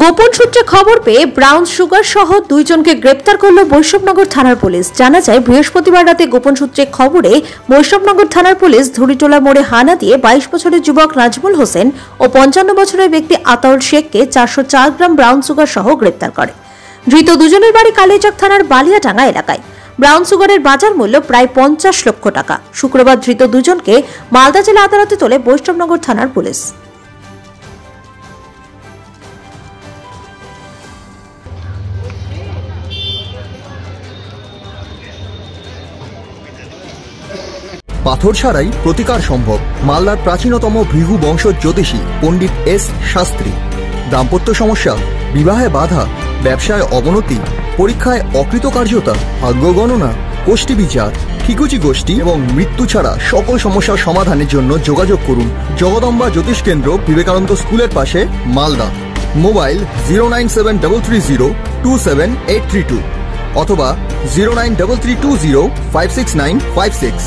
গোপন সূত্রে খবর পেয়ে ব্রাউন সুগার সহ দুইজনকে গ্রেপ্তার করল বৈষ্ণবনগর থানার পুলিশ। জানা যায়, বৃহস্পতিবার রাতে গোপন সূত্রে খবরে বৈষ্ণবনগর থানার পুলিশ ধুরিটোলা মোড়ে হানা দিয়ে 22 বছরের যুবক নাজমুল হোসেন ও 55 বছরের ব্যক্তি আতাউল শেখকে 404 গ্রাম ব্রাউন সুগার সহ গ্রেপ্তার করে। ধৃত দুজনের বাড়ি কালিয়াচক থানার বালিয়াডাঙ্গা এলাকায়। ব্রাউন সুগারের বাজার মূল্য প্রায় 50 লক্ষ টাকা। শুক্রবার ধৃত দুজনকে মালদা জেলা আদালতে তোলে বৈষ্ণবনগর থানার পুলিশ। পাথর ছাড়াই প্রতিকার সম্ভব। মালদার প্রাচীনতম ভৃগু বংশ জ্যোতিষী পণ্ডিত এস শাস্ত্রী। দাম্পত্য সমস্যা, বিবাহে বাধা, ব্যবসায় অবনতি, পরীক্ষায় অকৃতকার্যতা, ভাগ্য গণনা, কোষ্ঠী বিচার, ঠিকুচি গোষ্ঠী এবং মৃত্যু ছাড়া সকল সমস্যার সমাধানের জন্য যোগাযোগ করুন জগদম্বা জ্যোতিষ কেন্দ্র, বিবেকানন্দ স্কুলের পাশে, মালদা। মোবাইল 09730278332 অথবা 09332056956।